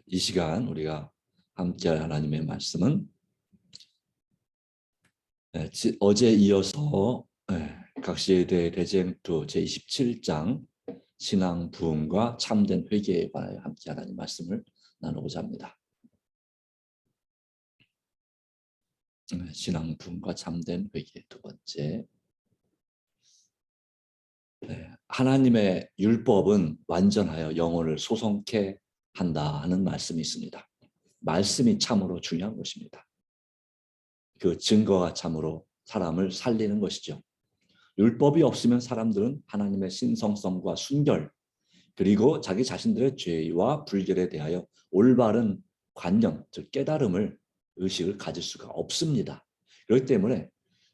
이 시간 우리가 함께할 하나님의 말씀은 어제 이어서 각시대 대쟁투 제27장 신앙 부흥과 참된 회개에 관하여 함께 하나님 말씀을 나누고자 합니다. 신앙 부흥과 참된 회개 두 번째. 하나님의 율법은 완전하여 영혼을 소성케 한다 하는 말씀이 있습니다. 말씀이 참으로 중요한 것입니다. 그 증거가 참으로 사람을 살리는 것이죠. 율법이 없으면 사람들은 하나님의 신성성과 순결, 그리고 자기 자신들의 죄와 불결에 대하여 올바른 관념, 즉 깨달음을, 의식을 가질 수가 없습니다. 그렇기 때문에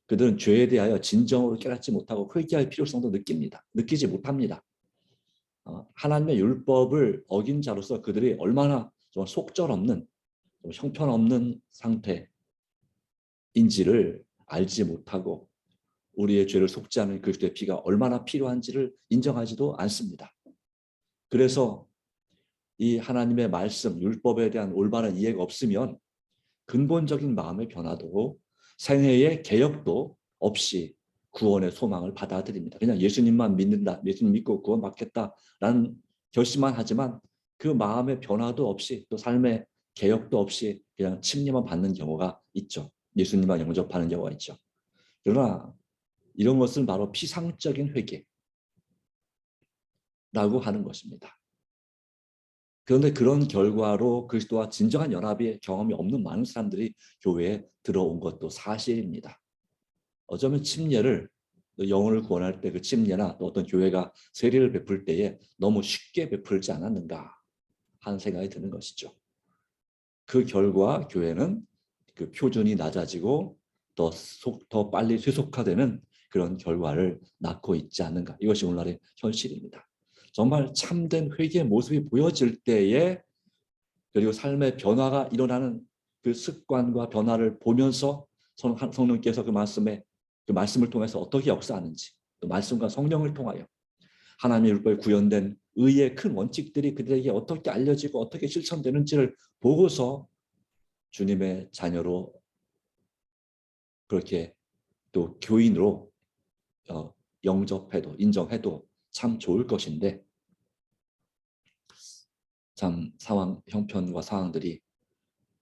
그들은 죄에 대하여 진정으로 깨닫지 못하고 회개할 필요성도 느끼지 못합니다. 하나님의 율법을 어긴 자로서 그들이 얼마나 좀 속절없는, 좀 형편없는 상태인지를 알지 못하고 우리의 죄를 속지 않은 그리스도의 피가 얼마나 필요한지를 인정하지도 않습니다. 그래서 이 하나님의 말씀, 율법에 대한 올바른 이해가 없으면 근본적인 마음의 변화도 생애의 개혁도 없이 구원의 소망을 받아들입니다. 그냥 예수님만 믿는다, 예수님 믿고 구원 받겠다라는 결심만 하지만 그 마음의 변화도 없이 또 삶의 개혁도 없이 그냥 침례만 받는 경우가 있죠. 예수님만 영접하는 경우가 있죠. 그러나 이런 것은 바로 피상적인 회개라고 하는 것입니다. 그런데 그런 결과로 그리스도와 진정한 연합의 경험이 없는 많은 사람들이 교회에 들어온 것도 사실입니다. 어쩌면 침례를, 영혼을 구원할 때 그 침례나 또 어떤 교회가 세례를 베풀 때에 너무 쉽게 베풀지 않았는가 하는 생각이 드는 것이죠. 그 결과 교회는 그 표준이 낮아지고 더 빨리 쇠속화되는 그런 결과를 낳고 있지 않는가. 이것이 오늘날의 현실입니다. 정말 참된 회개의 모습이 보여질 때에, 그리고 삶의 변화가 일어나는 그 습관과 변화를 보면서 성령께서 그 말씀을 통해서 어떻게 역사하는지, 또 말씀과 성령을 통하여 하나님의 율법에 구현된 의의 큰 원칙들이 그들에게 어떻게 알려지고 어떻게 실천되는지를 보고서 주님의 자녀로, 그렇게 또 교인으로 영접해도, 인정해도 참 좋을 것인데, 참 형편과 상황들이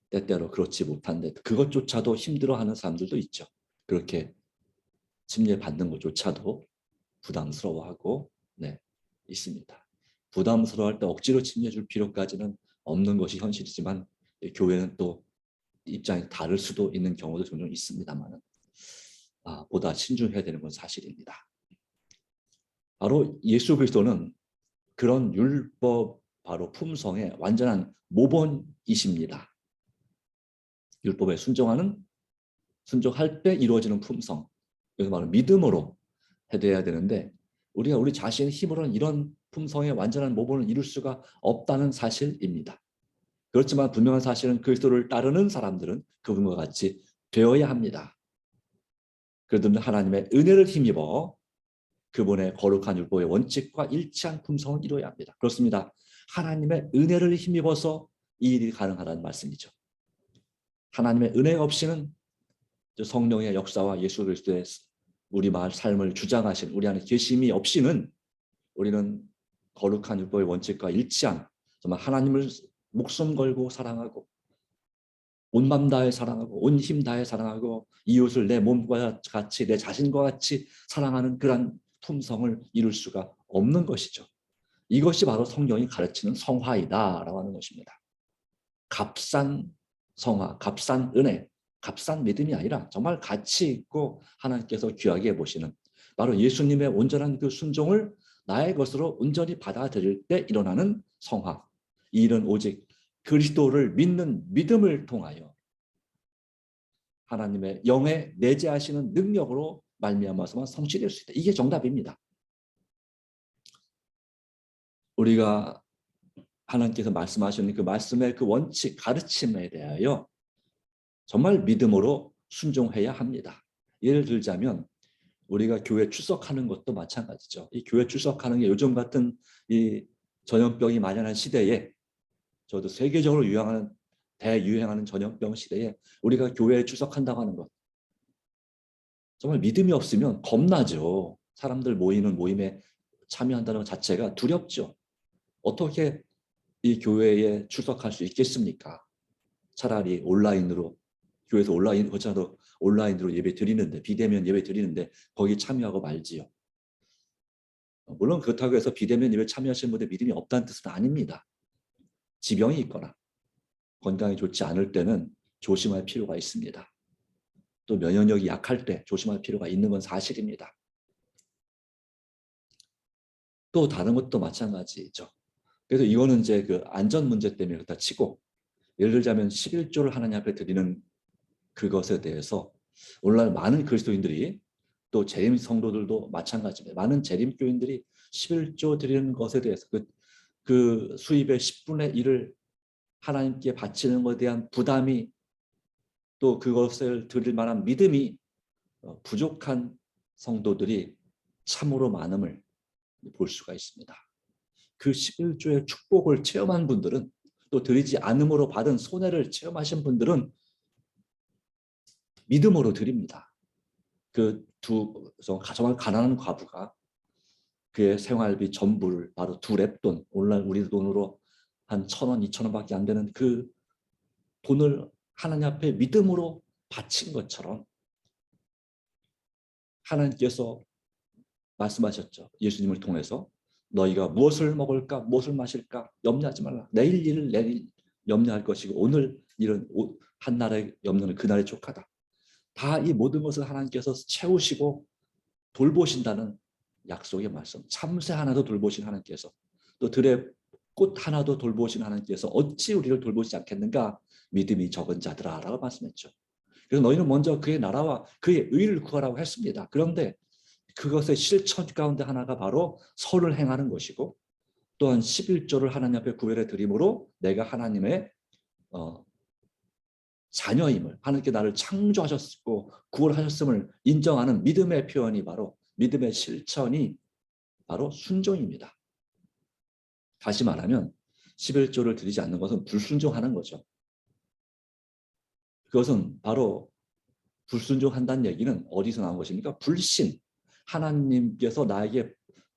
때때로 그렇지 못한데 그것조차도 힘들어하는 사람들도 있죠. 그렇게 침례 받는 것조차도 부담스러워하고 있습니다. 부담스러워할 때 억지로 침례 줄 필요까지는 없는 것이 현실이지만 교회는 또 입장이 다를 수도 있는 경우도 종종 있습니다만 보다 신중해야 되는 건 사실입니다. 바로 예수 그리스도는 그런 율법 바로 품성의 완전한 모본이십니다. 율법에 순종할 때 이루어지는 품성, 그래서 바로 믿음으로 해야 되는데 우리가 우리 자신의 힘으로는 이런 품성의 완전한 모본을 이룰 수가 없다는 사실입니다. 그렇지만 분명한 사실은 그리스도를 따르는 사람들은 그분과 같이 되어야 합니다. 그러면 하나님의 은혜를 힘입어 그분의 거룩한 율법의 원칙과 일치한 품성을 이루어야 합니다. 그렇습니다. 하나님의 은혜를 힘입어서 이 일이 가능하다는 말씀이죠. 하나님의 은혜 없이는 성령의 역사와 예수 그리스도의 우리 삶을 주장하신 우리 안에 계심이 없이는 우리는 거룩한 율법의 원칙과 일치한 정말 하나님을 목숨 걸고 사랑하고 온 맘 다해 사랑하고 온 힘 다해 사랑하고 이웃을 내 몸과 같이 내 자신과 같이 사랑하는 그런 품성을 이룰 수가 없는 것이죠. 이것이 바로 성경이 가르치는 성화이다라고 하는 것입니다. 값싼 성화, 값싼 은혜, 값싼 믿음이 아니라 정말 가치 있고 하나님께서 귀하게 보시는 바로 예수님의 온전한 그 순종을 나의 것으로 온전히 받아들일 때 일어나는 성화. 이 일은 오직 그리스도를 믿는 믿음을 통하여 하나님의 영에 내재하시는 능력으로 말미암아서만 성취될 수 있다. 이게 정답입니다. 우리가 하나님께서 말씀하시는 그 말씀의 그 원칙, 가르침에 대하여 정말 믿음으로 순종해야 합니다. 예를 들자면 우리가 교회 출석하는 것도 마찬가지죠. 이 교회 출석하는 게 요즘 같은 이 전염병이 만연한 시대에, 저도 세계적으로 대유행하는 전염병 시대에 우리가 교회에 출석한다고 하는 것, 정말 믿음이 없으면 겁나죠. 사람들 모이는 모임에 참여한다는 것 자체가 두렵죠. 어떻게 이 교회에 출석할 수 있겠습니까? 차라리 온라인으로, 교회에서 그렇잖아도 온라인으로 예배 드리는데, 비대면 예배 드리는데 거기 참여하고 말지요. 물론 그렇다고 해서 비대면 예배 참여하시는 분들 믿음이 없다는 뜻은 아닙니다. 지병이 있거나 건강이 좋지 않을 때는 조심할 필요가 있습니다. 또 면역력이 약할 때 조심할 필요가 있는 건 사실입니다. 또 다른 것도 마찬가지죠. 그래서 이거는 이제 그 안전 문제 때문에 그렇다 치고, 예를 들자면 11조를 하나님 앞에 드리는 그것에 대해서 오늘날 많은 그리스도인들이, 또 재림 성도들도 마찬가지입니다. 많은 재림교인들이 11조 드리는 것에 대해서 그 수입의 10분의 1을 하나님께 바치는 것에 대한 부담이, 또 그것을 드릴 만한 믿음이 부족한 성도들이 참으로 많음을 볼 수가 있습니다. 그 11조의 축복을 체험한 분들은, 또 드리지 않음으로 받은 손해를 체험하신 분들은 믿음으로 드립니다. 정말 가난한 과부가 그의 생활비 전부를, 바로 2랩돈, 오늘날 우리 돈으로 한 1,000원, 2,000원밖에 안 되는 그 돈을 하나님 앞에 믿음으로 바친 것처럼, 하나님께서 말씀하셨죠. 예수님을 통해서 너희가 무엇을 먹을까, 무엇을 마실까 염려하지 말라. 내일 일을 내일 염려할 것이고 오늘 일은 한날의 염려는 그날의 족하다. 다 이 모든 것을 하나님께서 채우시고 돌보신다는 약속의 말씀. 참새 하나도 돌보신 하나님께서, 또 들의 꽃 하나도 돌보신 하나님께서 어찌 우리를 돌보시지 않겠는가, 믿음이 적은 자들아 라고 말씀했죠. 그래서 너희는 먼저 그의 나라와 그의 의를 구하라고 했습니다. 그런데 그것의 실천 가운데 하나가 바로 선을 행하는 것이고, 또한 11조를 하나님 앞에 구별해 드림으로 내가 하나님의 자녀임을, 하나님께 나를 창조하셨고 구원하셨음을 인정하는 믿음의 표현이, 바로 믿음의 실천이 바로 순종입니다. 다시 말하면 11조를 드리지 않는 것은 불순종하는 거죠. 그것은 바로, 불순종한다는 얘기는 어디서 나온 것입니까? 불신. 하나님께서 나에게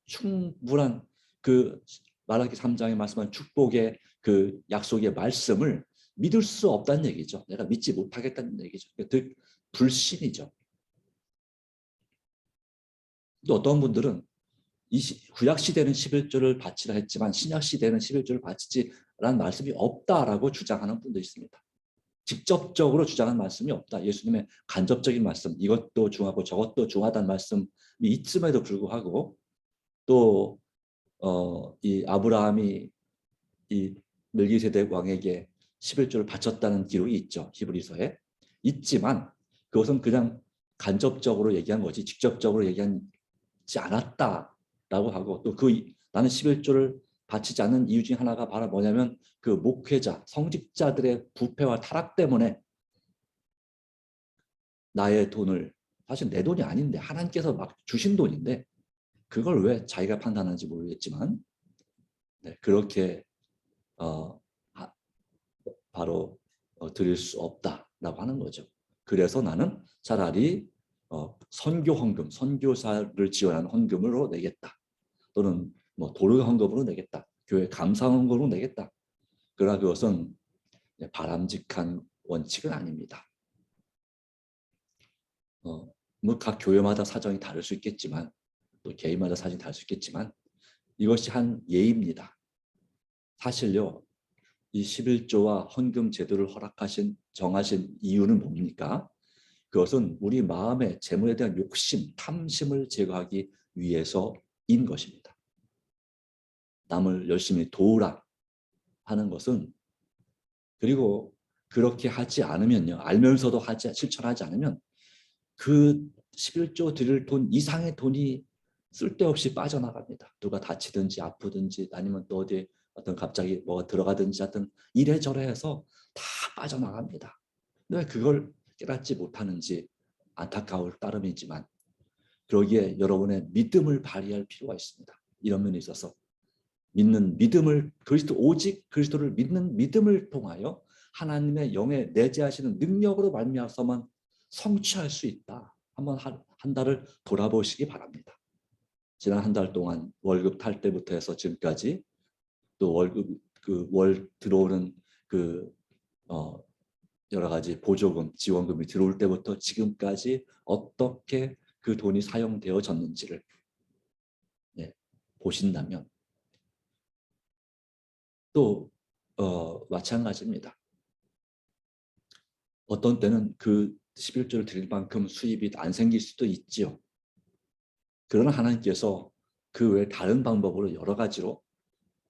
충분한 그 말라기 3장에 말씀한 축복의 그 약속의 말씀을 믿을 수 없다는 얘기죠. 내가 믿지 못하겠다는 얘기죠. 불신이죠. 또 어떤 분들은 구약 시대는 11조를 바치라 했지만 신약 시대는 11조를 바치지라는 말씀이 없다라고 주장하는 분도 있습니다. 직접적으로 주장한 말씀이 없다. 예수님의 간접적인 말씀, 이것도 중하고 저것도 중하다는 말씀이 있음에도 불구하고, 또 이 아브라함이 이 멜기세덱 왕에게 11조를 바쳤다는 기록이 있죠. 히브리서에 있지만 그것은 그냥 간접적으로 얘기한 거지 직접적으로 얘기하지 않았다라고 하고, 또 나는 11조를 바치지 않는 이유 중에 하나가 바로 뭐냐면 그 목회자, 성직자들의 부패와 타락 때문에 나의 돈을, 사실 내 돈이 아닌데 하나님께서 막 주신 돈인데 그걸 왜 자기가 판단하는지 모르겠지만, 네, 그렇게 바로 드릴 수 없다라고 하는 거죠. 그래서 나는 차라리 선교 헌금, 선교사를 지원하는 헌금으로 내겠다. 또는 뭐 도로 헌금으로 내겠다. 교회 감사 헌금으로 내겠다. 그러나 그것은 바람직한 원칙은 아닙니다. 뭐 각 교회마다 사정이 다를 수 있겠지만, 또 개인마다 사정이 다를 수 있겠지만, 이것이 한 예입니다. 사실요, 이 11조와 헌금 제도를 정하신 이유는 뭡니까? 그것은 우리 마음의 재물에 대한 욕심, 탐심을 제거하기 위해서인 것입니다. 남을 열심히 도우라 하는 것은, 그리고 그렇게 하지 않으면요, 알면서도 실천하지 않으면 그 11조 드릴 돈 이상의 돈이 쓸데없이 빠져나갑니다. 누가 다치든지 아프든지 아니면 또 어디 어떤 갑자기 뭐가 들어가든지 하여튼 이래저래 해서 다 빠져나갑니다. 왜 그걸 깨닫지 못하는지 안타까울 따름이지만, 그러기에 여러분의 믿음을 발휘할 필요가 있습니다. 이런 면에 있어서 믿는 믿음을 오직 그리스도를 믿는 믿음을 통하여 하나님의 영에 내재하시는 능력으로 말미암아서만 성취할 수 있다. 한번 한 달을 돌아보시기 바랍니다. 지난 한 달 동안 월급 탈 때부터 해서 지금까지 또 월급 월 들어오는 여러 가지 보조금, 지원금이 들어올 때부터 지금까지 어떻게 그 돈이 사용되어졌는지를 보신다면 또 마찬가지입니다. 어떤 때는 그 11조를 드릴 만큼 수입이 안 생길 수도 있지요. 그러나 하나님께서 그 외 다른 방법으로 여러 가지로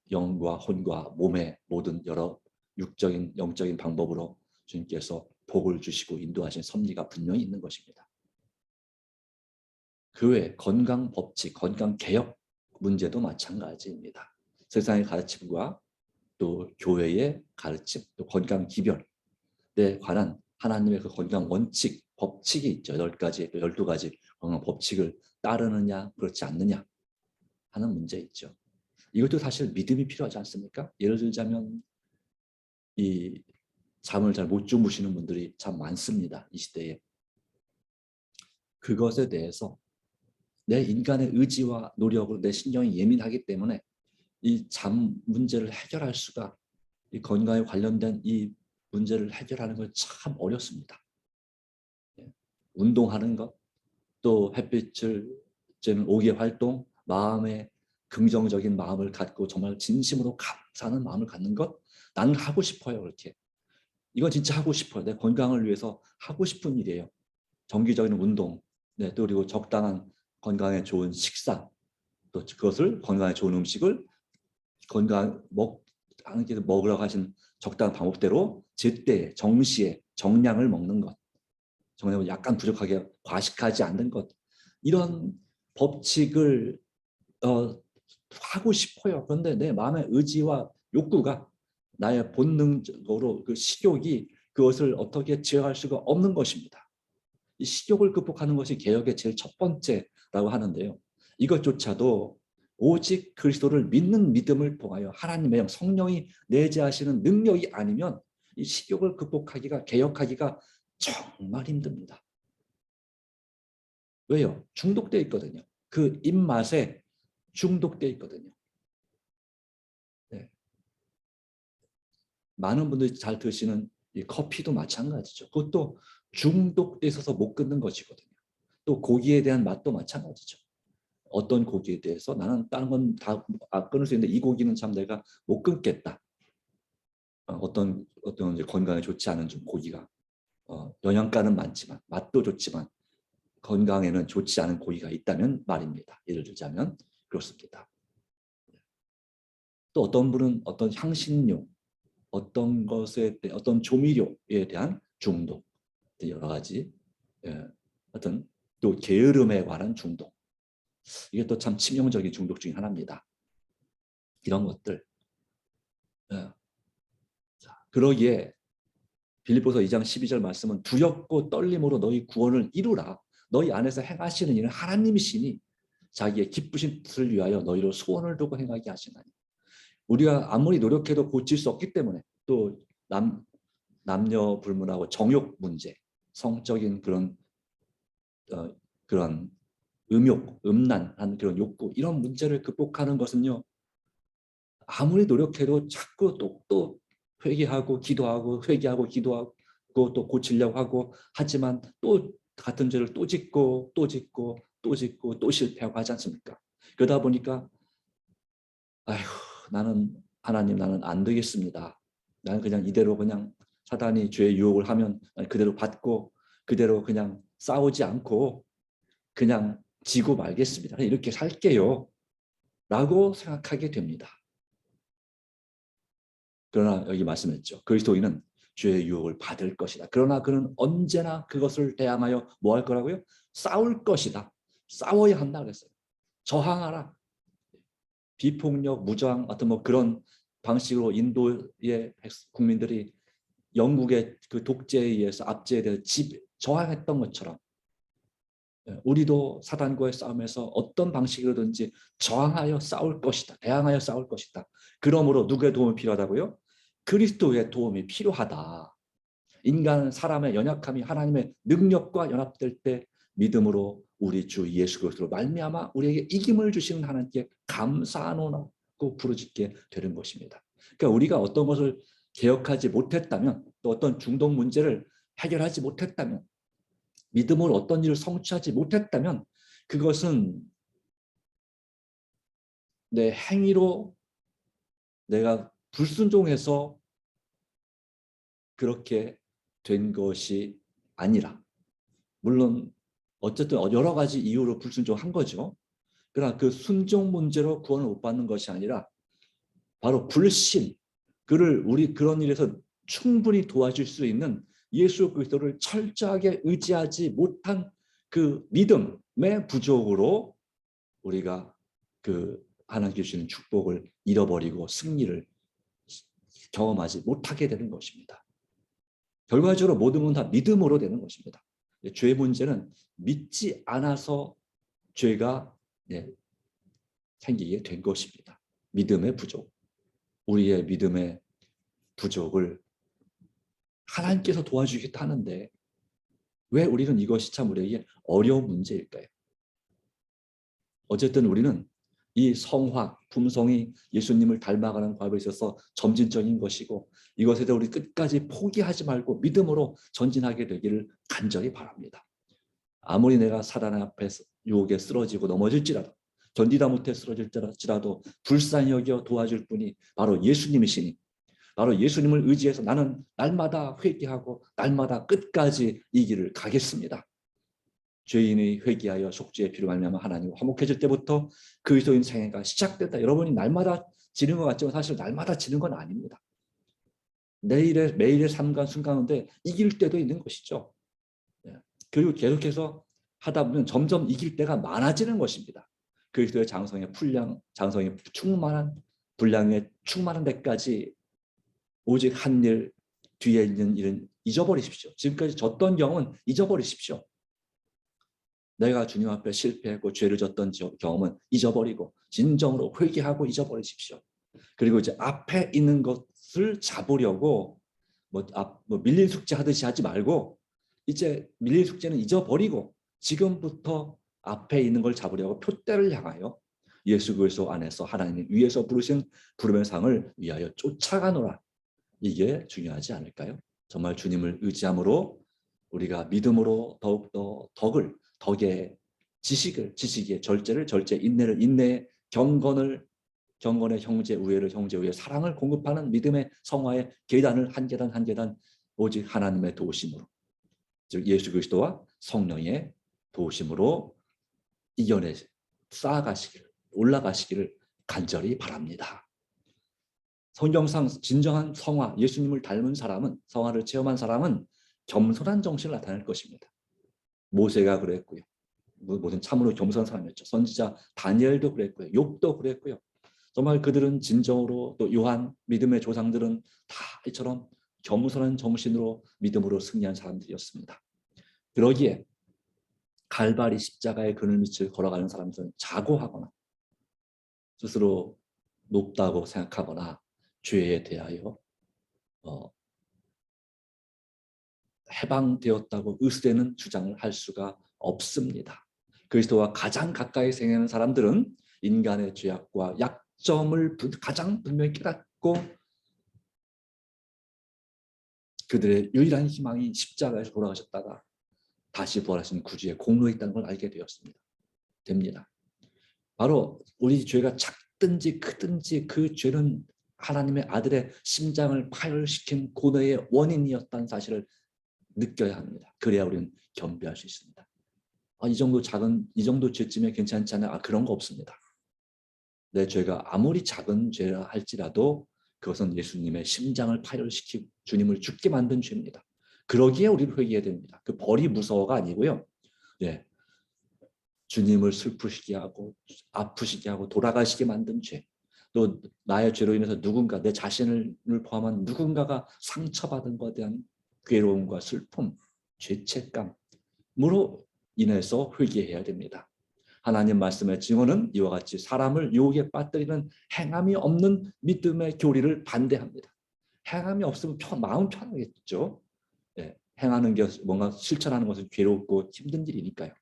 영과 혼과 몸의 모든 여러 육적인 영적인 방법으로 주님께서 복을 주시고 인도하신 섭리가 분명히 있는 것입니다. 그 외 건강 법칙, 건강 개혁 문제도 마찬가지입니다. 세상의 가르침과 또 교회의 가르침, 또 건강 기별에 관한 하나님의 그 건강 원칙, 법칙이 있죠. 10가지, 또 12가지 건강 법칙을 따르느냐, 그렇지 않느냐 하는 문제 있죠. 이것도 사실 믿음이 필요하지 않습니까? 예를 들자면 이 잠을 잘 못 주무시는 분들이 참 많습니다. 이 시대에. 그것에 대해서 내 인간의 의지와 노력으로 내 신경이 예민하기 때문에 이 잠 문제를 해결할 수가, 이 건강에 관련된 이 문제를 해결하는 건 참 어렵습니다. 운동하는 것, 또 햇빛을 쬐는 오개 활동, 마음의 긍정적인 마음을 갖고 정말 진심으로 감사하는 마음을 갖는 것, 나는 하고 싶어요. 그렇게. 이건 진짜 하고 싶어요. 내 건강을 위해서 하고 싶은 일이에요. 정기적인 운동, 또 그리고 적당한 건강에 좋은 식사, 또 그것을 건강에 좋은 음식을 하나님께서 먹으라고 하신 적당한 방법대로 제때, 정시에 정량을 먹는 것, 정량을 약간 부족하게 과식하지 않는 것, 이런 법칙을 하고 싶어요. 그런데 내 마음의 의지와 욕구가, 나의 본능적으로 그 식욕이 그것을 어떻게 제어할 수가 없는 것입니다. 이 식욕을 극복하는 것이 개혁의 제일 첫 번째라고 하는데요. 이것조차도 오직 그리스도를 믿는 믿음을 통하여 하나님의 영, 성령이 내재하시는 능력이 아니면 이 식욕을 극복하기가, 개혁하기가 정말 힘듭니다. 왜요? 중독되어 있거든요. 그 입맛에 중독되어 있거든요. 네. 많은 분들이 잘 드시는 이 커피도 마찬가지죠. 그것도 중독돼 있어서 못 끊는 것이거든요. 또 고기에 대한 맛도 마찬가지죠. 어떤 고기에 대해서 나는 다른 건 다 끊을 수 있는데 이 고기는 참 내가 못 끊겠다. 어떤 이제 건강에 좋지 않은 좀 고기가 영양가는 많지만 맛도 좋지만 건강에는 좋지 않은 고기가 있다면 말입니다. 예를 들자면 그렇습니다. 또 어떤 분은 어떤 향신료, 어떤 것에 대한 어떤 조미료에 대한 중독, 여러 가지 어떤 또 게으름에 관한 중독, 이게 또 참 치명적인 중독 중에 하나입니다. 이런 것들. 그러기에 빌립보서 2장 12절 말씀은 두렵고 떨림으로 너희 구원을 이루라. 너희 안에서 행하시는 일은 하나님이시니 자기의 기쁘신 뜻을 위하여 너희로 소원을 두고 행하게 하시나니. 우리가 아무리 노력해도 고칠 수 없기 때문에 또 남녀 불문하고 정욕 문제, 성적인 그런 음욕, 음란한 그런 욕구, 이런 문제를 극복하는 것은요, 아무리 노력해도 자꾸 또 회개하고 기도하고 회개하고 기도하고 또 고치려고 하고 하지만 또 같은 죄를 또 짓고 또 짓고 또 짓고 또 실패하고 하지 않습니까? 그러다 보니까 아휴, 하나님 나는 안 되겠습니다. 나는 그냥 이대로 그냥 사단이 죄의 유혹을 하면 그대로 받고 그대로 그냥 싸우지 않고 그냥 지고 말겠습니다. 이렇게 살게요. 라고 생각하게 됩니다. 그러나 여기 말씀했죠. 그리스도인은 죄의 유혹을 받을 것이다. 그러나 그는 언제나 그것을 대항하여 뭐 할 거라고요? 싸울 것이다. 싸워야 한다 그랬어요. 저항하라. 비폭력, 무저항 어떤 그런 방식으로 인도의 국민들이 영국의 그 독재에 의해서 압제에 대해서 저항했던 것처럼 우리도 사단과의 싸움에서 어떤 방식으로든지 저항하여 싸울 것이다. 대항하여 싸울 것이다. 그러므로 누구의 도움이 필요하다고요? 그리스도의 도움이 필요하다. 인간 사람의 연약함이 하나님의 능력과 연합될 때 믿음으로 우리 주 예수 그리스도로 말미암아 우리에게 이김을 주시는 하나님께 감사하노라고 부르짖게 되는 것입니다. 그러니까 우리가 어떤 것을 개혁하지 못했다면, 또 어떤 중독 문제를 해결하지 못했다면, 믿음으로 어떤 일을 성취하지 못했다면, 그것은 내 행위로 내가 불순종해서 그렇게 된 것이 아니라, 물론 어쨌든 여러 가지 이유로 불순종한 거죠. 그러나 그 순종 문제로 구원을 못 받는 것이 아니라 바로 불신, 우리 그런 일에서 충분히 도와줄 수 있는 예수 그리스도를 철저하게 의지하지 못한 그 믿음의 부족으로 우리가 그 하나님께 주시는 축복을 잃어버리고 승리를 경험하지 못하게 되는 것입니다. 결과적으로 모든 건 다 믿음으로 되는 것입니다. 죄의 문제는 믿지 않아서 죄가 생기게 된 것입니다. 믿음의 부족. 우리의 믿음의 부족을 하나님께서 도와주겠다 하는데 왜 우리는 이것이 참 우리에게 어려운 문제일까요? 어쨌든 우리는 이 성화, 품성이 예수님을 닮아가는 과업에 있어서 점진적인 것이고, 이것에 대해 우리 끝까지 포기하지 말고 믿음으로 전진하게 되기를 간절히 바랍니다. 아무리 내가 사단 앞에 유혹에 쓰러지고 넘어질지라도, 견디다 못해 쓰러질지라도 불쌍히 여겨 도와줄 분이 바로 예수님이시니, 바로 예수님을 의지해서 나는 날마다 회개하고 날마다 끝까지 이 길을 가겠습니다. 죄인이 회개하여 속죄의 피로 말미암아 하나님과 화목해질 때부터 그리스도인 생애가 시작됐다. 여러분이 날마다 지는 것 같지만 사실 날마다 지는 건 아닙니다. 매일의 삶과 순간 가운데 이길 때도 있는 것이죠. 그리고 계속해서 하다 보면 점점 이길 때가 많아지는 것입니다. 그리스도의 장성의 장성의 충만한 분량에 충만한 데까지 오직 한 일, 뒤에 있는 일은 잊어버리십시오. 지금까지 졌던 경험은 잊어버리십시오. 내가 주님 앞에 실패했고 죄를 졌던 경험은 잊어버리고 진정으로 회개하고 잊어버리십시오. 그리고 이제 앞에 있는 것을 잡으려고 밀린 숙제 하듯이 하지 말고, 이제 밀린 숙제는 잊어버리고 지금부터 앞에 있는 걸 잡으려고 표대를 향하여 예수 그리스도 안에서 하나님 위에서 부르신 부름의 상을 위하여 쫓아가노라. 이게 중요하지 않을까요? 정말 주님을 의지함으로 우리가 믿음으로 더욱더 덕의 지식의 절제를 절제, 인내를 인내에, 경건의 형제 우애를 형제 우애, 사랑을 공급하는 믿음의 성화의 계단을 한 계단 한 계단 오직 하나님의 도우심으로, 즉 예수 그리스도와 성령의 도우심으로 이겨내 올라가시기를 간절히 바랍니다. 성경상 진정한 성화, 예수님을 닮은 사람은, 성화를 체험한 사람은 겸손한 정신을 나타낼 것입니다. 모세가 그랬고요. 모든 참으로 겸손한 사람이었죠. 선지자 다니엘도 그랬고요. 욥도 그랬고요. 정말 그들은 진정으로, 또 요한, 믿음의 조상들은 다 이처럼 겸손한 정신으로 믿음으로 승리한 사람들이었습니다. 그러기에 갈바리 십자가의 그늘 밑을 걸어가는 사람들은 자고하거나 스스로 높다고 생각하거나 죄에 대하여 해방되었다고 으스대는 주장을 할 수가 없습니다. 그리스도와 가장 가까이 생각하는 사람들은 인간의 죄악과 약점을 가장 분명히 깨닫고 그들의 유일한 희망이 십자가에서 돌아가셨다가 다시 부활하신 구주의 공로에 있다는 걸 알게 됩니다. 바로 우리 죄가 작든지 크든지 그 죄는 하나님의 아들의 심장을 파열시킨 고뇌의 원인이었다는 사실을 느껴야 합니다. 그래야 우리는 겸비할 수 있습니다. 이 정도 죄쯤에 괜찮지 않아요? 그런 거 없습니다. 내 죄가 아무리 작은 죄라 할지라도 그것은 예수님의 심장을 파열시키고 주님을 죽게 만든 죄입니다. 그러기에 우리는 회개해야 됩니다. 그 벌이 무서워가 아니고요. 주님을 슬프시게 하고 아프시게 하고 돌아가시게 만든 죄, 또 나의 죄로 인해서 내 자신을 포함한 누군가가 상처받은 것에 대한 괴로움과 슬픔, 죄책감으로 인해서 회개해야 됩니다. 하나님 말씀의 증언은 이와 같이 사람을 유혹에 빠뜨리는 행함이 없는 믿음의 교리를 반대합니다. 행함이 없으면 마음 편하겠죠. 예, 행하는 게 뭔가 실천하는 것은 괴롭고 힘든 일이니까요.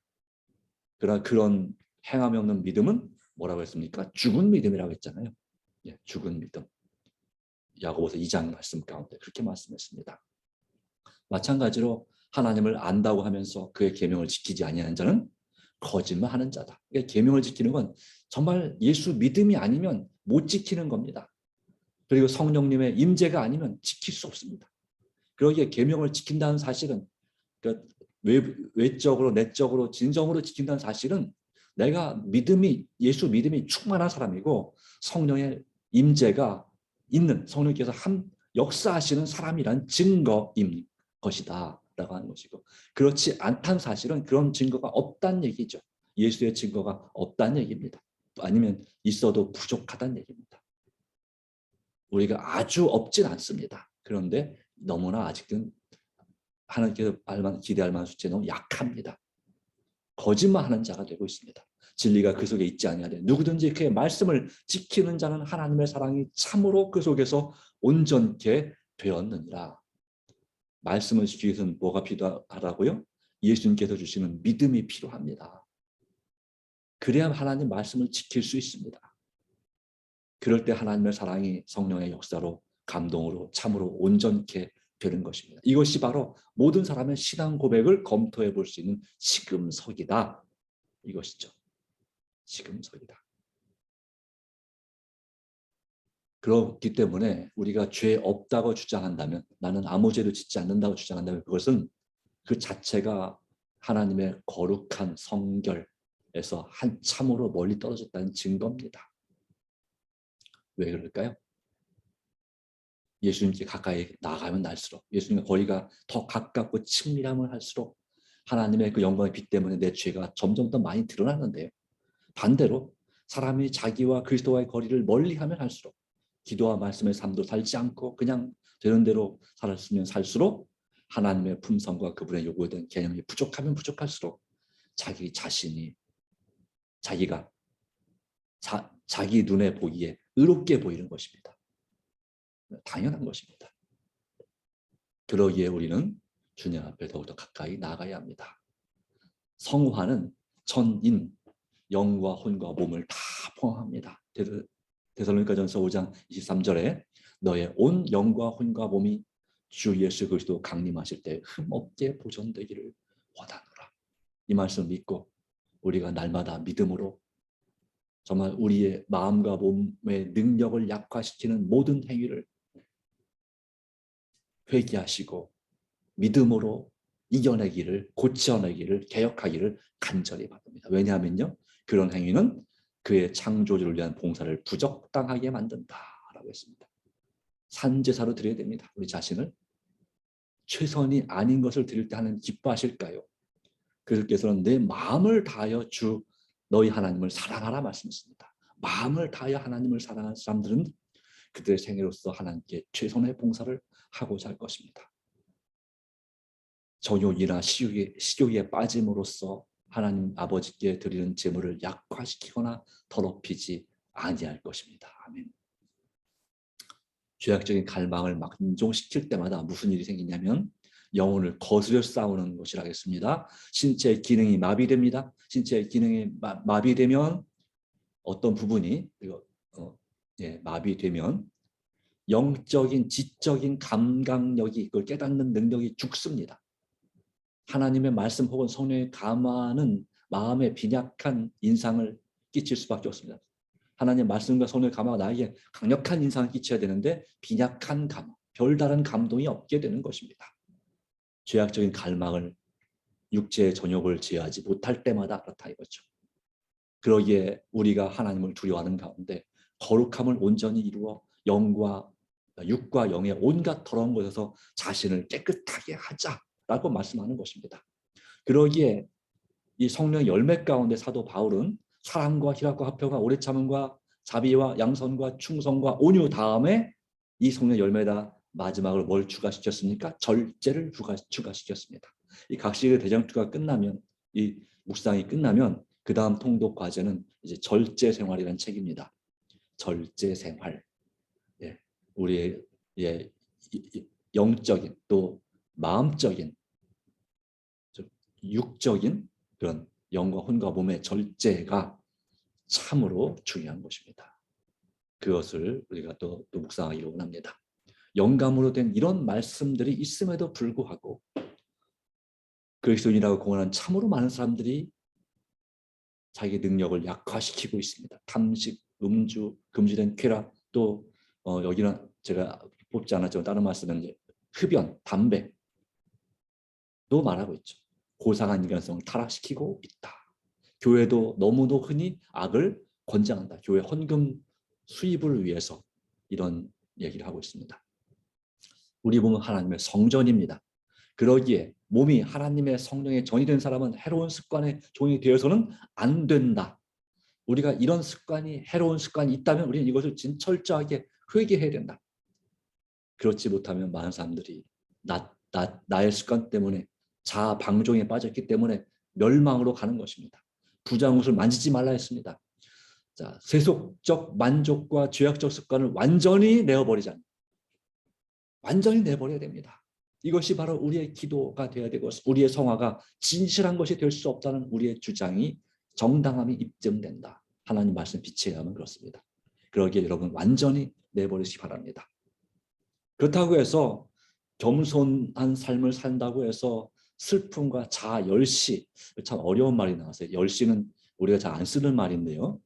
그러나 그런 행함이 없는 믿음은 뭐라고 했습니까? 죽은 믿음이라고 했잖아요. 예, 죽은 믿음. 야고보서 2장 말씀 가운데 그렇게 말씀했습니다. 마찬가지로 하나님을 안다고 하면서 그의 계명을 지키지 아니하는 자는 거짓말하는 자다. 그러니까 계명을 지키는 건 정말 예수 믿음이 아니면 못 지키는 겁니다. 그리고 성령님의 임재가 아니면 지킬 수 없습니다. 그러기에 계명을 지킨다는 사실은 그러니까 외적으로 내적으로 진정으로 지킨다는 사실은 내가 예수 믿음이 충만한 사람이고 성령의 임재가 있는 성령께서 역사하시는 사람이란 증거인 것이다 라고 하는 것이고, 그렇지 않다는 사실은 그런 증거가 없다는 얘기죠. 예수의 증거가 없다는 얘기입니다. 아니면 있어도 부족하다는 얘기입니다. 우리가 아주 없진 않습니다. 그런데 너무나 아직은 하나님께서 기대할 만한 수치에 너무 약합니다. 거짓말하는 자가 되고 있습니다. 진리가 그 속에 있지 아니하되 누구든지 그의 말씀을 지키는 자는 하나님의 사랑이 참으로 그 속에서 온전케 되었느니라. 말씀을 지키기 위해서는 뭐가 필요하다고요? 예수님께서 주시는 믿음이 필요합니다. 그래야 하나님 말씀을 지킬 수 있습니다. 그럴 때 하나님의 사랑이 성령의 역사로 감동으로 참으로 온전케 되는 것입니다. 이것이 바로 모든 사람의 신앙 고백을 검토해 볼 수 있는 시금석이다. 이것이죠. 시금석이다. 그렇기 때문에 우리가 죄 없다고 주장한다면, 나는 아무 죄도 짓지 않는다고 주장한다면 그것은 그 자체가 하나님의 거룩한 성결에서 한참으로 멀리 떨어졌다는 증거입니다. 왜 그럴까요? 예수님께 가까이 나아가면 날수록, 예수님과 거리가 더 가깝고 친밀함을 할수록 하나님의 그 영광의 빛 때문에 내 죄가 점점 더 많이 드러나는데요. 반대로 사람이 자기와 그리스도와의 거리를 멀리하면 할수록, 기도와 말씀의 삶도 살지 않고 그냥 되는 대로 살았으면 살수록 하나님의 품성과 그분의 요구에 대한 개념이 부족하면 부족할수록 자기 자신이 자기 눈에 보기에 의롭게 보이는 것입니다. 당연한 것입니다. 그러기에 우리는 주님 앞에 더욱더 가까이 나아가야 합니다. 성화는 전인, 영과 혼과 몸을 다 포함합니다. 데살로니가전서 5장 23절에 너의 온 영과 혼과 몸이 주 예수 그리스도 강림하실 때 흠없게 보존되기를 원하노라. 이 말씀을 믿고 우리가 날마다 믿음으로 정말 우리의 마음과 몸의 능력을 약화시키는 모든 행위를 회개하시고 믿음으로 이겨내기를, 고쳐내기를, 개혁하기를 간절히 바랍니다. 왜냐하면요, 그런 행위는 그의 창조주를 위한 봉사를 부적당하게 만든다라고 했습니다. 산제사로 드려야 됩니다. 우리 자신을 최선이 아닌 것을 드릴 때 하나님 기뻐하실까요? 그리스도께서는 내 마음을 다하여 주 너희 하나님을 사랑하라 말씀했습니다. 마음을 다하여 하나님을 사랑하는 사람들은 그들의 생애로서 하나님께 최선의 봉사를 하고자 할 것입니다. 정욕이나 식욕에 빠짐으로써 하나님 아버지께 드리는 제물을 약화시키거나 더럽히지 아니할 것입니다. 아멘. 죄악적인 갈망을 만족시킬 때마다 무슨 일이 생기냐면 영혼을 거스려 싸우는 것이라 하겠습니다. 신체의 기능이 마비됩니다. 신체의 기능이 마비되면 어떤 부분이 마비되면 영적인 지적인 감각력이, 그걸 깨닫는 능력이 죽습니다. 하나님의 말씀 혹은 성령의 감화는 마음에 빈약한 인상을 끼칠 수밖에 없습니다. 하나님의 말씀과 성령의 감화가 나에게 강력한 인상을 끼쳐야 되는데 빈약한 감화, 별다른 감동이 없게 되는 것입니다. 죄악적인 갈망을, 육체의 정욕을 제어하지 못할 때마다 그렇다 이거죠. 그러기에 우리가 하나님을 두려워하는 가운데 거룩함을 온전히 이루어 육과 영의 온갖 더러운 것에서 자신을 깨끗하게 하자라고 말씀하는 것입니다. 그러기에 이 성령의 열매 가운데 사도 바울은 사랑과 희락과 화평과 오래 참음과 자비와 양선과 충성과 온유 다음에 이 성령 열매다 마지막으로 뭘 추가시켰습니까? 절제를 추가시켰습니다. 이 각식의 대장주가 끝나면 이 묵상이 끝나면 그 다음 통독 과제는 이제 절제 생활이라는 책입니다. 절제 생활. 예, 우리의 영적인 또 마음적인 육적인 그런 영과 혼과 몸의 절제가 참으로 중요한 것입니다. 그것을 우리가 또 묵상하기를 원합니다. 영감으로 된 이런 말씀들이 있음에도 불구하고 그리스도인이라고 공언한 참으로 많은 사람들이 자기 능력을 약화시키고 있습니다. 탐식, 음주, 금지된 쾌락, 또 여기는 제가 뽑지 않았지만 다른 말씀은 흡연, 담배도 말하고 있죠. 고상한 인간성을 타락시키고 있다. 교회도 너무도 흔히 악을 권장한다. 교회 헌금 수입을 위해서 이런 얘기를 하고 있습니다. 우리 몸은 하나님의 성전입니다. 그러기에 몸이 하나님의 성령의 전이 된 사람은 해로운 습관의 종이 되어서는 안 된다. 우리가 이런 습관이 해로운 습관이 있다면 우리는 이것을 철저하게 회개해야 된다. 그렇지 못하면 많은 사람들이 나의 습관 때문에 자아 방종에 빠졌기 때문에 멸망으로 가는 것입니다. 부자옷을 만지지 말라 했습니다. 자, 세속적 만족과 죄악적 습관을 완전히 내어버리자. 완전히 내버려야 됩니다. 이것이 바로 우리의 기도가 되어야 되고 우리의 성화가 진실한 것이 될 수 없다는 우리의 주장이 정당함이 입증된다. 하나님 말씀 빛에 의하면 그렇습니다. 그러기에 여러분 완전히 내버리시기 바랍니다. 그렇다고 해서 겸손한 삶을 산다고 해서 슬픔과 자아 열시, 참 어려운 말이 나왔어요. 열시는 우리가 잘 안 쓰는 말인데요.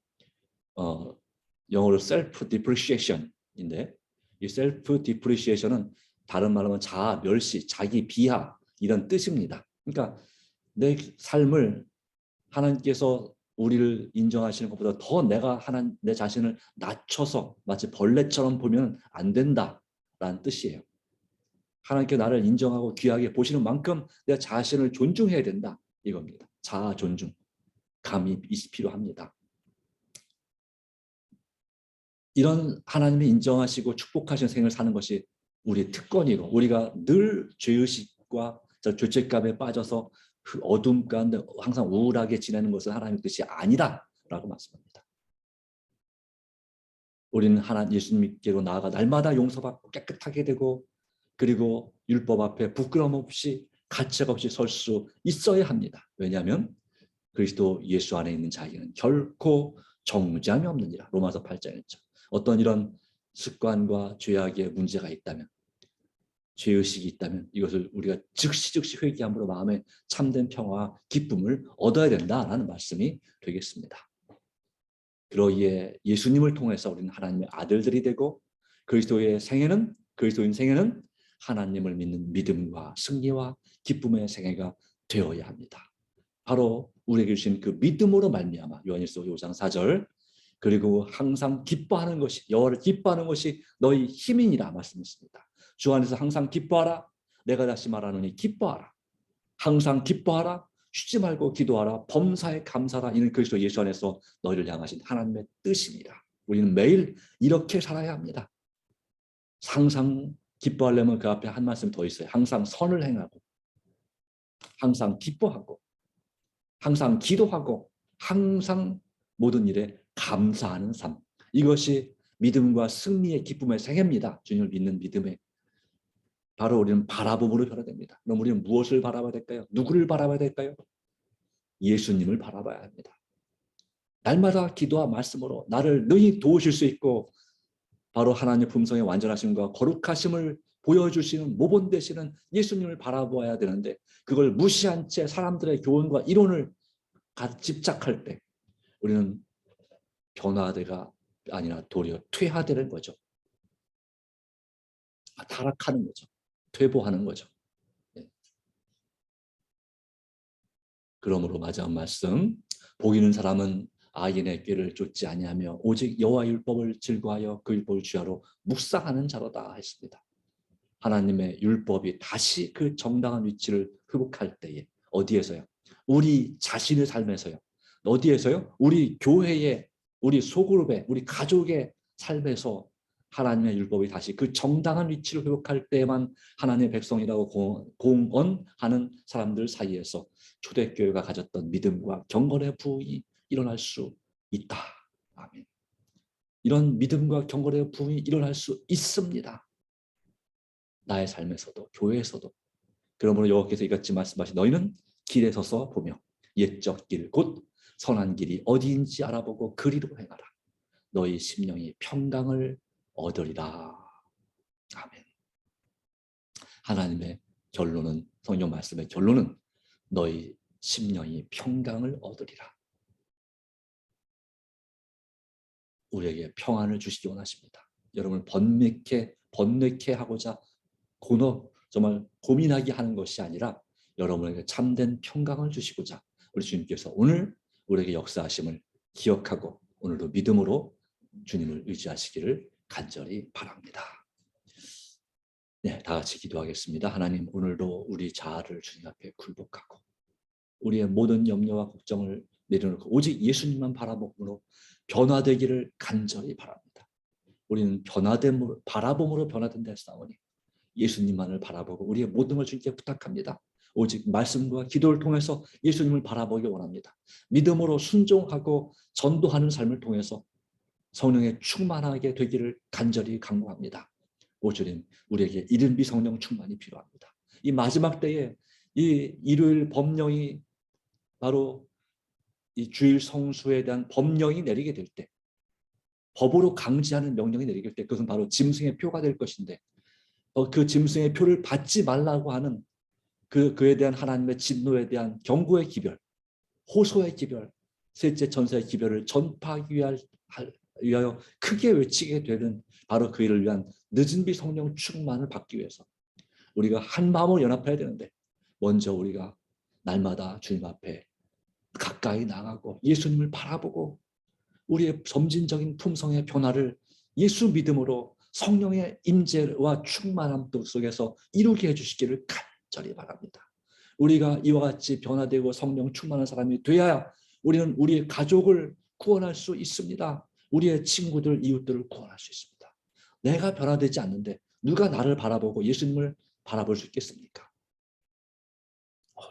영어로 self depreciation인데 이 self depreciation은 다른 말로 하면 자아 멸시, 자기 비하 이런 뜻입니다. 그러니까 내 삶을 하나님께서 우리를 인정하시는 것보다 더 내가 내 자신을 낮춰서 마치 벌레처럼 보면 안 된다라는 뜻이에요. 하나님께 나를 인정하고 귀하게 보시는 만큼 내 자신을 존중해야 된다 이겁니다. 자아 존중, 감이 필요합니다. 이런 하나님이 인정하시고 축복하신 생을 사는 것이 우리의 특권이고 우리가 늘 죄의식과 죄책감에 빠져서 그 어둠 가운데 항상 우울하게 지내는 것은 하나님의 뜻이 아니다라고 말씀합니다. 우리는 예수님께로 나아가 날마다 용서받고 깨끗하게 되고 그리고 율법 앞에 부끄러움 없이 가책 없이 설 수 있어야 합니다. 왜냐하면 그리스도 예수 안에 있는 자에게는 결코 정죄함이 없느니라. 로마서 8장이었죠. 어떤 이런 습관과 죄악의 문제가 있다면 죄의식이 있다면 이것을 우리가 즉시 회개함으로 마음에 참된 평화와 기쁨을 얻어야 된다라는 말씀이 되겠습니다. 그러기에 예수님을 통해서 우리는 하나님의 아들들이 되고 그리스도인 생애는 하나님을 믿는 믿음과 승리와 기쁨의 생애가 되어야 합니다. 바로 우리에게 주신 그 믿음으로 말미암아 요한일서 5장 4절 그리고 항상 기뻐하는 것이 여호와를 기뻐하는 것이 너희 힘이니라 말씀했습니다. 주 안에서 항상 기뻐하라. 내가 다시 말하노니 기뻐하라. 항상 기뻐하라. 쉬지 말고 기도하라. 범사에 감사하라. 이는 그리스도 예수 안에서 너희를 향하신 하나님의 뜻입니다. 우리는 매일 이렇게 살아야 합니다. 항상 기뻐하려면 그 앞에 한 말씀 더 있어요. 항상 선을 행하고 항상 기뻐하고 항상 기도하고 항상 모든 일에 감사하는 삶. 이것이 믿음과 승리의 기쁨의 생애입니다. 주님을 믿는 믿음의. 바로 우리는 바라봄으로 변화됩니다. 그럼 우리는 무엇을 바라봐야 될까요? 누구를 바라봐야 될까요? 예수님을 바라봐야 합니다. 날마다 기도와 말씀으로 나를 능히 도우실 수 있고 바로 하나님의 품성의 완전하심과 거룩하심을 보여주시는 모본 되시는 예수님을 바라보아야 되는데 그걸 무시한 채 사람들의 교훈과 이론을 집착할 때 우리는 변화대가 아니라 도리어 퇴화되는 거죠. 타락하는 거죠. 퇴보하는 거죠. 네. 그러므로 마지막 말씀 복 있는 사람은 아인의 꾀를 쫓지 아니하며 오직 여호와 율법을 즐거하여 그 율법을 주야로 묵상하는 자로다 했습니다. 하나님의 율법이 다시 그 정당한 위치를 회복할 때에 어디에서요? 우리 자신의 삶에서요. 어디에서요? 우리 교회의 우리 소그룹의 우리 가족의 삶에서 하나님의 율법이 다시 그 정당한 위치를 회복할 때만 하나님의 백성이라고 공언하는 사람들 사이에서 초대교회가 가졌던 믿음과 경건의 부흥이 일어날 수 있다. 아멘. 이런 믿음과 경건의 부흥이 일어날 수 있습니다. 나의 삶에서도 교회에서도. 그러므로 여호와께서 이같이 말씀하신 너희는 길에 서서 보며 옛적 길 곧 선한 길이 어디인지 알아보고 그리로 행하라. 너희 심령이 평강을 얻으리라. 아멘. 하나님의 결론은, 성경 말씀의 결론은 너희 심령이 평강을 얻으리라. 우리에게 평안을 주시기 원하십니다. 여러분을 번뇌케 하고자 정말 고민하게 하는 것이 아니라 여러분에게 참된 평강을 주시고자 우리 주님께서 오늘 우리에게 역사하심을 기억하고 오늘도 믿음으로 주님을 의지하시기를 간절히 바랍니다. 네, 다 같이 기도하겠습니다. 하나님, 오늘도 우리 자아를 주님 앞에 굴복하고 우리의 모든 염려와 걱정을 내려놓고 오직 예수님만 바라봄으로 변화되기를 간절히 바랍니다. 우리는 바라봄으로 변화된다 했사오니 예수님만을 바라보고 우리의 모든 걸 주님께 부탁합니다. 오직 말씀과 기도를 통해서 예수님을 바라보기 원합니다. 믿음으로 순종하고 전도하는 삶을 통해서 성령의 충만하게 되기를 간절히 간구합니다. 오 주님, 우리에게 이른비 성령 충만이 필요합니다. 이 마지막 때에 이 일요일 법령이 바로 이 주일 성수에 대한 법령이 내리게 될 때, 법으로 강제하는 명령이 내리게 될 때, 그것은 바로 짐승의 표가 될 것인데 그 짐승의 표를 받지 말라고 하는 그에 대한 하나님의 진노에 대한 경고의 기별, 호소의 기별, 셋째 천사의 기별을 전파하기 위하여 크게 외치게 되는 바로 그 일을 위한 늦은 비 성령 충만을 받기 위해서 우리가 한 마음으로 연합해야 되는데 먼저 우리가 날마다 주님 앞에 가까이 나가고 예수님을 바라보고 우리의 점진적인 품성의 변화를 예수 믿음으로 성령의 임재와 충만함 속에서 이루게 해주시기를 간절히 바랍니다. 우리가 이와 같이 변화되고 성령 충만한 사람이 되어야 우리는 우리의 가족을 구원할 수 있습니다. 우리의 친구들, 이웃들을 구원할 수 있습니다. 내가 변화되지 않는데 누가 나를 바라보고 예수님을 바라볼 수 있겠습니까?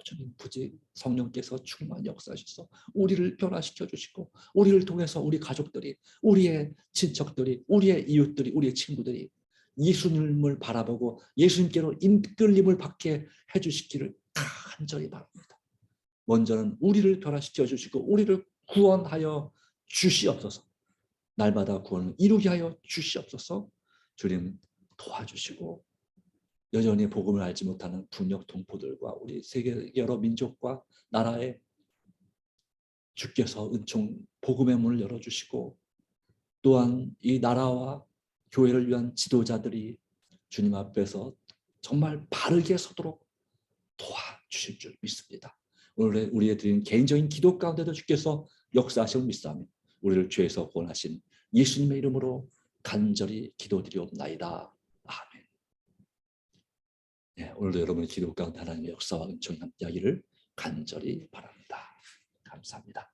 주님, 부지 성령께서 충만히 역사하셔서 우리를 변화시켜 주시고 우리를 통해서 우리 가족들이, 우리의 친척들이, 우리의 이웃들이, 우리의 친구들이 예수님을 바라보고 예수님께로 이끌림을 받게 해주시기를 간절히 바랍니다. 먼저는 우리를 변화시켜 주시고 우리를 구원하여 주시옵소서. 날마다 구원을 이루게 하여 주시옵소서. 주님 도와주시고 여전히 복음을 알지 못하는 분역 동포들과 우리 세계 여러 민족과 나라에 주께서 은총 복음의 문을 열어주시고 또한 이 나라와 교회를 위한 지도자들이 주님 앞에서 정말 바르게 서도록 도와주실 줄 믿습니다. 오늘 우리의 드린 개인적인 기도 가운데도 주께서 역사하심을 믿사오며 우리를 죄에서 구원하신 예수님의 이름으로 간절히 기도드리옵나이다. 아멘. 네, 오늘도 여러분의 기도 가운데 하나님의 역사와 은총이 함께하기를 간절히 바랍니다. 감사합니다.